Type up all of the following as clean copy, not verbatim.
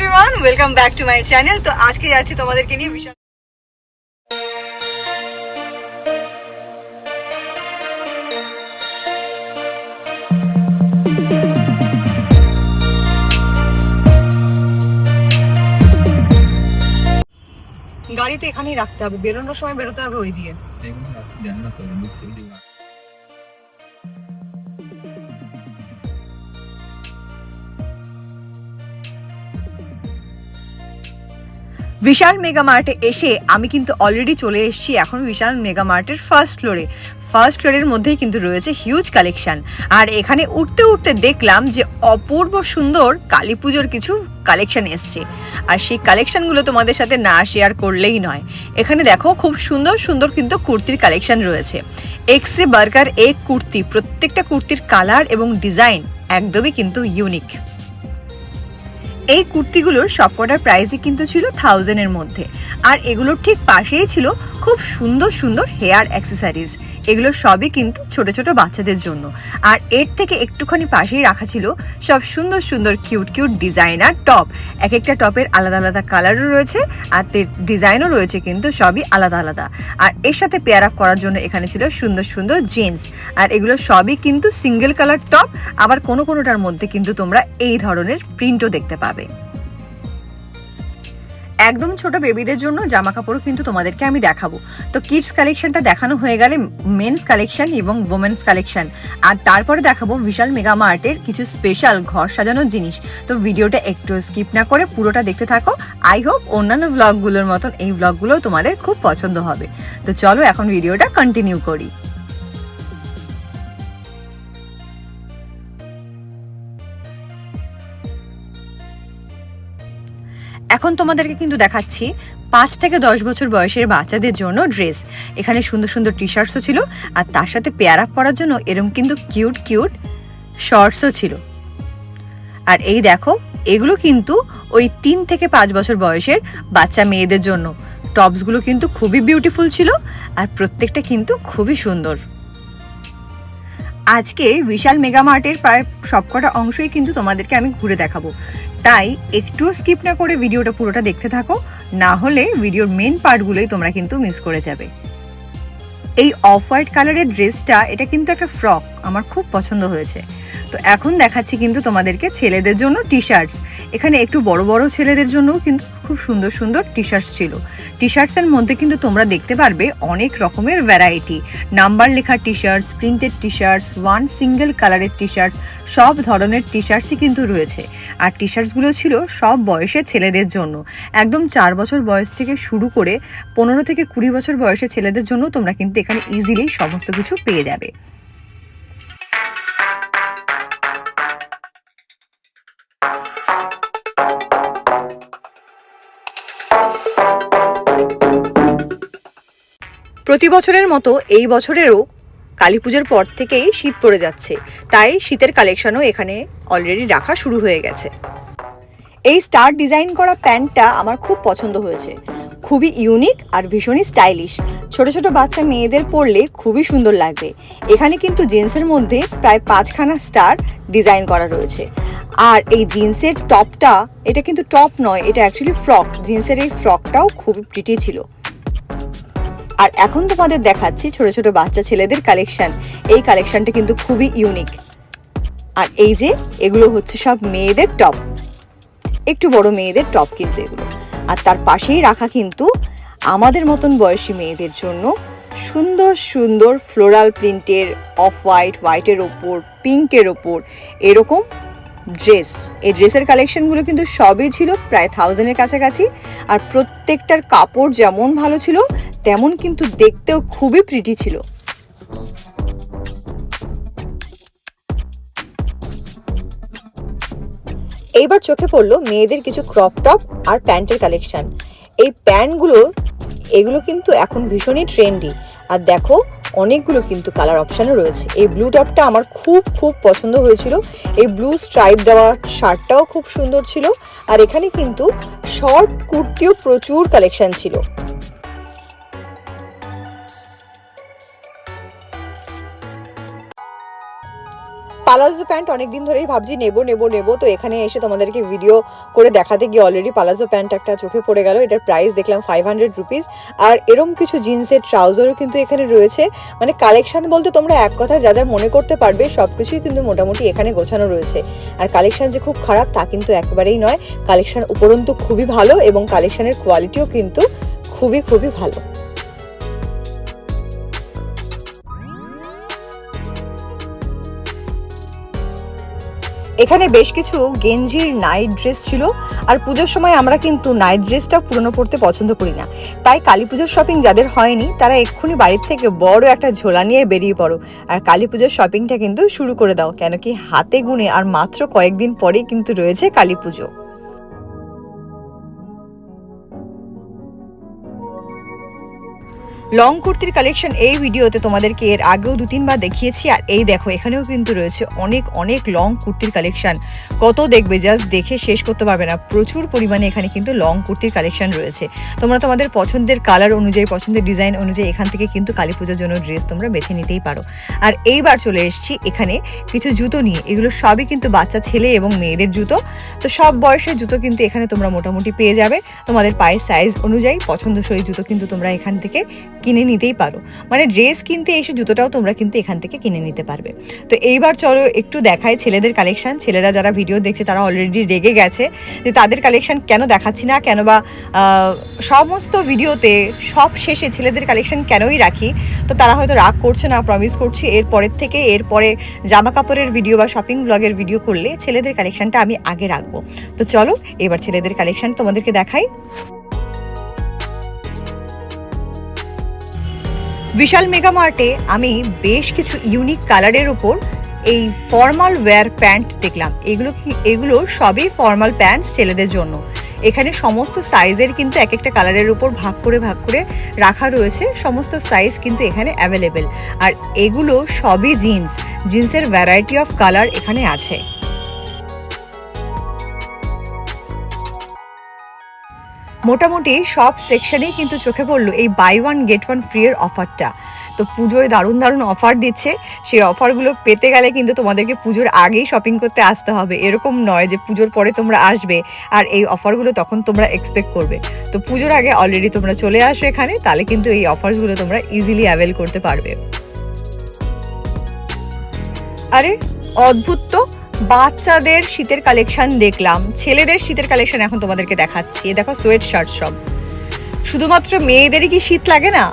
Everyone, welcome back to my channel. তো আজকে যাচ্ছি তোমাদেরকে নিয়ে বিশাল গাড়ি তো এখানেই রাখতে হবে, বেরোনোর সময় বেরোতে হবে ওই দিয়ে। বিশাল মেগা মার্টে এসে আমি কিন্তু অলরেডি চলে এসেছি এখন বিশাল মেগা মার্টের ফার্স্ট ফ্লোরের মধ্যেই কিন্তু রয়েছে হিউজ কালেকশন। আর এখানে উঠতে উঠতে দেখলাম যে অপূর্ব সুন্দর কালী পুজোর কিছু কালেকশন এসছে, আর সেই কালেকশনগুলো তোমাদের সাথে না শেয়ার করলেই নয়। এখানে দেখো খুব সুন্দর সুন্দর কিন্তু কুর্তির কালেকশন রয়েছে, এক সে বার্গার এক কুর্তি। প্রত্যেকটা কুর্তির কালার এবং ডিজাইন একদমই কিন্তু ইউনিক। এই কুর্তিগুলোর সবকটার প্রাইসই কিন্তু ছিল 1000-এর মধ্যে। আর এগুলোর ঠিক পাশেই ছিল খুব সুন্দর সুন্দর হেয়ার অ্যাক্সেসরিজ। এগুলো সবই কিন্তু ছোট ছোট বাচ্চাদের জন্য। আর এর থেকে একটুখানি পাশেই রাখা ছিল সব সুন্দর সুন্দর কিউট কিউট ডিজাইনার টপ। এক একটা টপের আলাদা আলাদা কালারও রয়েছে, আর ডিজাইনও রয়েছে কিন্তু সবই আলাদা আলাদা। আর এর সাথে পেয়ার আপ করার জন্য এখানে ছিল সুন্দর সুন্দর জিন্স। আর এগুলো সবই কিন্তু সিঙ্গেল কালার টপ, আবার কোনোটার মধ্যে কিন্তু তোমরা এই ধরনের প্রিন্টও দেখতে পাবে। একদম ছোট বেবিদের জন্য জামা কাপড়ও কিন্তু তোমাদেরকে আমি দেখাবো। তো কিডস কালেকশনটা দেখানো হয়ে গেলে মেন্স কালেকশন এবং ওমেন্স কালেকশন, আর তারপরে দেখাবো বিশাল মেগা মার্টের কিছু স্পেশাল ঘর সাজানোর জিনিস। তো ভিডিওটা একটু স্কিপ না করে পুরোটা দেখতে থাকো। আই হোপ অন্যান্য ব্লগগুলোর মতন এই ব্লগগুলোও তোমাদের খুব পছন্দ হবে। তো চলো এখন ভিডিওটা কন্টিনিউ করি। এখন তোমাদেরকে কিন্তু দেখাচ্ছি 5 থেকে 10 বছর বয়সের বাচ্চাদের জন্য ড্রেস। এখানে সুন্দর সুন্দর টি শার্টসও ছিল, আর তার সাথে পেয়ার আপ করার জন্য এরকম কিন্তু কিউট কিউট শর্টসও ছিল। আর এই দেখো, এগুলো কিন্তু ওই 3 থেকে 5 বছর বয়সের বাচ্চা মেয়েদের জন্য। টপসগুলো কিন্তু খুবই বিউটিফুল ছিল, আর প্রত্যেকটা কিন্তু খুবই সুন্দর। আজকে বিশাল মেগা মার্টের প্রায় সবকটা অংশই কিন্তু তোমাদেরকে আমি ঘুরে দেখাবো, তাই একটু স্কিপ না করে ভিডিওটা পুরোটা দেখতে থাকো, না হলে ভিডিওর মেন পার্টগুলোই তোমরা কিন্তু মিস করে যাবে। এই অফ হোয়াইট কালারের ড্রেসটা, এটা কিন্তু একটা ফ্রক, আমার খুব পছন্দ হয়েছে। তো এখন দেখাচ্ছি কিন্তু তোমাদেরকে ছেলেদের জন্য টি শার্টস। এখানে একটু বড় বড় ছেলেদের জন্যও কিন্তু খুব সুন্দর সুন্দর টি শার্টস ছিল। টি শার্টসের মধ্যে কিন্তু তোমরা দেখতে পারবে অনেক রকমের ভ্যারাইটি, নাম্বার লেখা টি শার্টস, প্রিন্টেড টি শার্টস, ওয়ান সিঙ্গেল কালারের টি শার্টস, সব ধরনের টি শার্টসই কিন্তু রয়েছে। আর টি শার্টসগুলো ছিল সব বয়সের ছেলেদের জন্য, একদম 4 বছর বয়স থেকে শুরু করে 15 থেকে 20 বছর বয়সের ছেলেদের জন্য তোমরা কিন্তু এখানে ইজিলি সমস্ত কিছু পেয়ে যাবে। প্রতি বছরের মতো এই বছরেরও কালী পুজোর পর থেকেই শীত পড়ে যাচ্ছে, তাই শীতের কালেকশনও এখানে অলরেডি রাখা শুরু হয়ে গেছে। এই স্টার ডিজাইন করা প্যান্টটা আমার খুব পছন্দ হয়েছে, খুবই ইউনিক আর ভীষণই স্টাইলিশ। ছোট ছোট বাচ্চা মেয়েদের পরলে খুবই সুন্দর লাগবে। এখানে কিন্তু জিন্সের মধ্যে প্রায় 5খানা স্টার ডিজাইন করা রয়েছে। আর এই জিন্সের টপটা, এটা কিন্তু টপ নয়, এটা অ্যাকচুয়ালি ফ্রক। জিন্সের এই ফ্রকটাও খুবই প্রিটি ছিল। আর এখন তোমাদের দেখাচ্ছি ছোট ছোট বাচ্চা ছেলেদের কালেকশন। এই কালেকশনটা কিন্তু খুবই ইউনিক। আর এই যে এগুলো হচ্ছে সব মেয়েদের টপ, একটু বড় মেয়েদের টপ কিন্তু এগুলো। আর তার পাশেই রাখা কিন্তু আমাদের মতন বয়সী মেয়েদের জন্য সুন্দর সুন্দর ফ্লোরাল প্রিন্টের অফ হোয়াইটের ওপর, পিঙ্কের ওপর এরকম ড্রেস। এই ড্রেসের কালেকশনগুলো কিন্তু সবই ছিল প্রায় 1000-এর কাছাকাছি। আর প্রত্যেকটার কাপড় যেমন ভালো ছিল, তেমন কিন্তু দেখতেও খুবই প্রিটি ছিল। এইবার চোখে পড়লো মেয়েদের কিছু ক্রপ টপ আর প্যান্টের কালেকশন। এই প্যান্টগুলো, এগুলো কিন্তু এখন ভীষণই ট্রেন্ডি। আর দেখো, অনেকগুলো কিন্তু কালার অপশানও রয়েছে। এই ব্লু টপটা আমার খুব খুব পছন্দ হয়েছিল। এই ব্লু স্ট্রাইপ দেওয়া শার্টটাও খুব সুন্দর ছিল। আর এখানে কিন্তু শর্ট কুর্তিও প্রচুর কালেকশন ছিল। পালাজো প্যান্ট অনেকদিন ধরেই ভাবছি নেবো, তো এখানে এসে তোমাদেরকে ভিডিও করে দেখাতে গিয়ে অলরেডি পালাজো প্যান্ট একটা চোখে পড়ে গেল। এটার প্রাইস দেখলাম 500 রুপিস। আর এরম কিছু জিন্সের ট্রাউজারও কিন্তু এখানে রয়েছে। মানে কালেকশন বলতে তোমরা এক কথা যা যা মনে করতে পারবে সব কিছুই কিন্তু মোটামুটি এখানে গোছানো রয়েছে। আর কালেকশন যে খুব খারাপ তা কিন্তু একেবারেই নয়, কালেকশন উপরন্তু খুবই ভালো এবং কালেকশনের কোয়ালিটিও কিন্তু খুবই ভালো। এখানে বেশ কিছু গেঞ্জির নাইট ড্রেস ছিল। আর পুজোর সময় আমরা কিন্তু নাইট ড্রেসটা পুরনো পড়তে পছন্দ করি না, তাই কালী পুজোর শপিং যাদের হয়নি তারা এক্ষুনি বাড়ির থেকে বড় একটা ঝোলা নিয়ে বেরিয়ে পড়ো আর কালী পুজোর শপিংটা কিন্তু শুরু করে দাও, কেন কি হাতে গুনে আর মাত্র কয়েকদিন পরেই কিন্তু রয়েছে কালী পুজো। লং কুর্তির কালেকশন এই ভিডিওতে তোমাদেরকে এর আগেও 2-3 বার দেখিয়েছি। আর এই দেখো এখানেও কিন্তু রয়েছে অনেক লং কুর্তির কালেকশন। কত দেখবে, জাস্ট দেখে শেষ করতে পারবে না। প্রচুর পরিমাণে এখানে কিন্তু লং কুর্তির কালেকশন রয়েছে। তোমরা তোমাদের পছন্দের কালার অনুযায়ী, পছন্দের ডিজাইন অনুযায়ী এখান থেকে কিন্তু কালী পুজোর জন্য ড্রেস তোমরা বেছে নিতেই পারো। আর এইবার চলে এসেছি এখানে কিছু জুতো নিয়ে। এগুলো সবই কিন্তু বাচ্চা ছেলে এবং মেয়েদের জুতো। তো সব বয়সের জুতো কিন্তু এখানে তোমরা মোটামুটি পেয়ে যাবে। তোমাদের পায়ের সাইজ অনুযায়ী পছন্দসই জুতো কিন্তু তোমরা এখান থেকে কিনে নিতেই পারো। মানে ড্রেস কিনতে এসে জুতোটাও তোমরা কিন্তু এখান থেকে কিনে নিতে পারবে। তো এইবার চলো একটু দেখাই ছেলেদের কালেকশন। ছেলেরা যারা ভিডিও দেখছে তারা অলরেডি রেগে গেছে যে তাদের কালেকশন কেন দেখাচ্ছি না, কেন বা সমস্ত ভিডিওতে সব শেষে ছেলেদের কালেকশন কেনই রাখি। তো তারা হয়তো রাগ করছে না, প্রমিস করছি এরপরে জামা কাপড়ের ভিডিও বা শপিং ব্লগের ভিডিও করলে ছেলেদের কালেকশনটা আমি আগে রাখবো। তো চলো এবার ছেলেদের কালেকশন তোমাদেরকে দেখাই। বিশাল মেগা মার্টে আমি বেশ কিছু ইউনিক কালারের উপর এই ফর্মাল ওয়্যার প্যান্ট দেখলাম। এগুলো সবই ফর্মাল প্যান্ট ছেলেদের জন্য। এখানে সমস্ত সাইজের কিন্তু এক একটা কালারের উপর ভাগ করে রাখা রয়েছে। সমস্ত সাইজ কিন্তু এখানে অ্যাভেলেবেল। আর এগুলো সবই জিন্সের ভ্যারাইটি অফ কালার এখানে আছে। মোটামুটি সব সেকশনেই কিন্তু চোখে পড়লো এই বাই 1 গেট 1 ফ্রি এর অফারটা। তো পুজোয় দারুণ অফার দিচ্ছে। সেই অফারগুলো পেতে গেলে কিন্তু তোমাদেরকে পুজোর আগেই শপিং করতে আসতে হবে। এরকম নয় যে পুজোর পরে তোমরা আসবে আর এই অফারগুলো তখন তোমরা এক্সপেক্ট করবে। তো পুজোর আগে অলরেডি তোমরা চলে আসো এখানে, তাহলে কিন্তু এই অফারগুলো তোমরা ইজিলি অ্যাভেল করতে পারবে। আরে অদ্ভুত তো, বাচ্চাদের শীতের কালেকশন দেখলাম, ছেলেদের শীতের কালেকশন এখন তোমাদেরকে দেখাচ্ছি। দেখো সোয়েট শার্ট সব। শুধুমাত্র মেয়েদেরই কি শীত লাগে না?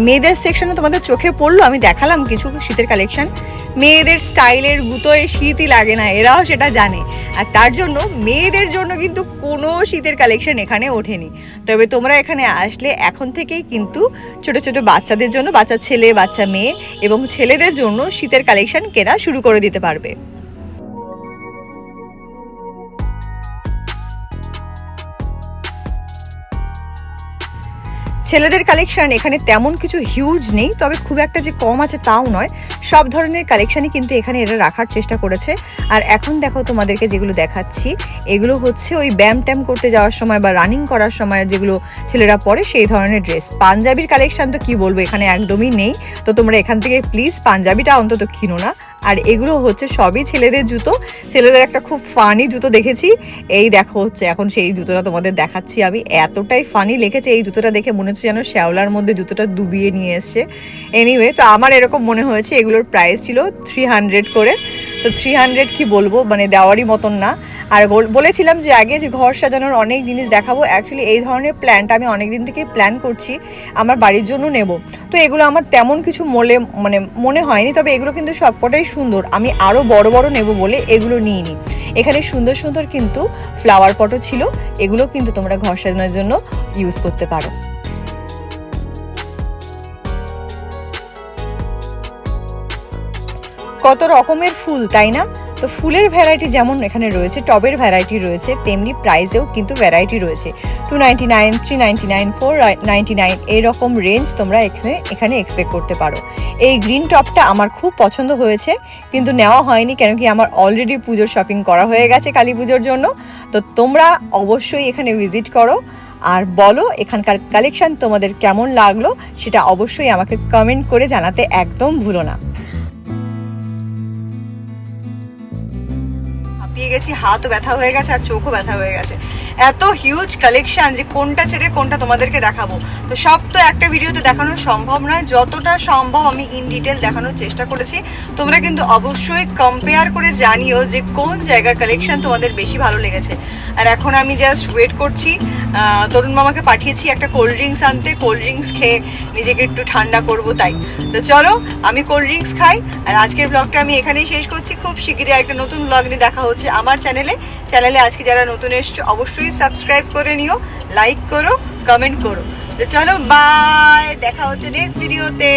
মেয়েদের সেকশনে তোমাদের চোখে পড়লো আমি দেখালাম কিছু শীতের কালেকশন। মেয়েদের স্টাইলের গুতোয় শীতই লাগে না, এরাও সেটা জানে। আর তার জন্য মেয়েদের জন্য কিন্তু কোনো শীতের কালেকশন এখানে ওঠেনি। তবে তোমরা এখানে আসলে এখন থেকেই কিন্তু ছোট বাচ্চাদের জন্য, বাচ্চা ছেলে বাচ্চা মেয়ে এবং ছেলেদের জন্য শীতের কালেকশন কেনা শুরু করে দিতে পারবে। ছেলেদের কালেকশন এখানে তেমন কিছু হিউজ নেই, তবে খুব একটা যে কম আছে তাও নয়। সব ধরনের কালেকশনই কিন্তু এখানে এরা রাখার চেষ্টা করেছে। আর এখন দেখো তোমাদেরকে যেগুলো দেখাচ্ছি এগুলো হচ্ছে ওই ব্যায়াম ট্যাম করতে যাওয়ার সময় বা রানিং করার সময় যেগুলো ছেলেরা পরে সেই ধরনের ড্রেস। পাঞ্জাবির কালেকশন তো কি বলবো, এখানে একদমই নেই। তো তোমরা এখান থেকে প্লিজ পাঞ্জাবিটা অন্তত কিনো না। আর এগুলো হচ্ছে সবই ছেলেদের জুতো। ছেলেদের একটা খুব ফানি জুতো দেখেছি, এই দেখো হচ্ছে এখন সেই জুতোটা তোমাদের দেখাচ্ছি আমি। এতটাই ফানি লেগেছে এই জুতোটা দেখে, মনে হচ্ছে যেন শ্যাওলার মধ্যে জুতোটা ডুবিয়ে নিয়ে এসছে। এনিওয়ে, তো আমার এরকম মনে হয়েছে। এগুলোর প্রাইস ছিল 300 করে। তো 300 কি বলবো, মানে দেওয়ারই মতন না। আর বলেছিলাম যে আগে যে ঘর সাজানোর অনেক জিনিস দেখাবো। অ্যাকচুয়ালি এই ধরনের প্ল্যানটা আমি অনেক দিন থেকেই প্ল্যান করছি আমার বাড়ির জন্য নেব। তো এগুলো আমার তেমন কিছু মনে হয়নি, তবে এগুলো কিন্তু সবকটাই সুন্দর। আমি আরও বড় নেব বলে এগুলো নিইনি। এখানে সুন্দর কিন্তু ফ্লাওয়ার পটও ছিল, এগুলো কিন্তু তোমরা ঘর সাজানোর জন্য ইউজ করতে পারো। কত রকমের ফুল, তাই না? তো ফুলের ভ্যারাইটি যেমন এখানে রয়েছে, টবের ভ্যারাইটি রয়েছে, তেমনি প্রাইসেও কিন্তু ভ্যারাইটি রয়েছে। 299, 399, 499 এইরকম রেঞ্জ তোমরা এখানে এক্সপেক্ট করতে পারো। এই গ্রিন টপটা আমার খুব পছন্দ হয়েছে, কিন্তু নেওয়া হয়নি কেন কি আমার অলরেডি পুজোর শপিং করা হয়ে গেছে কালী পুজোর জন্য। তো তোমরা অবশ্যই এখানে ভিজিট করো আর বলো এখানকার কালেকশন তোমাদের কেমন লাগলো, সেটা অবশ্যই আমাকে কমেন্ট করে জানাতে একদম ভুলো না। গেছি, হাতও ব্যথা হয়ে গেছে আর চোখও ব্যথা হয়ে গেছে। এত হিউজ কালেকশন যে কোনটা ছেড়ে কোনটা তোমাদেরকে দেখাবো। তো সব তো একটা ভিডিওতে দেখানো সম্ভব নয়, যতটা সম্ভব আমি ইন ডিটেল দেখানোর চেষ্টা করেছি। তোমরা কিন্তু অবশ্যই কম্পেয়ার করে জানিও যে কোন জায়গার কালেকশন তোমাদের বেশি ভালো লেগেছে। আর এখন আমি জাস্ট ওয়েট করছি, তরুণ মামাকে পাঠিয়েছি একটা কোল্ড ড্রিঙ্কস আনতে, কোল্ড ড্রিঙ্কস খেয়ে নিজেকে একটু ঠান্ডা করব তাই। তো চলো আমি কোল্ড ড্রিঙ্কস খাই, আর আজকের ব্লগটা আমি এখানেই শেষ করছি। খুব শীঘ্রই একটা নতুন ব্লগ নিয়ে দেখা হচ্ছে আমার চ্যানেলে আজকে যারা নতুন এসছো অবশ্যই সাবস্ক্রাইব করে নিও, লাইক করো, কমেন্ট করো। তো চলো বাই, দেখা হচ্ছে নেক্সট ভিডিওতে।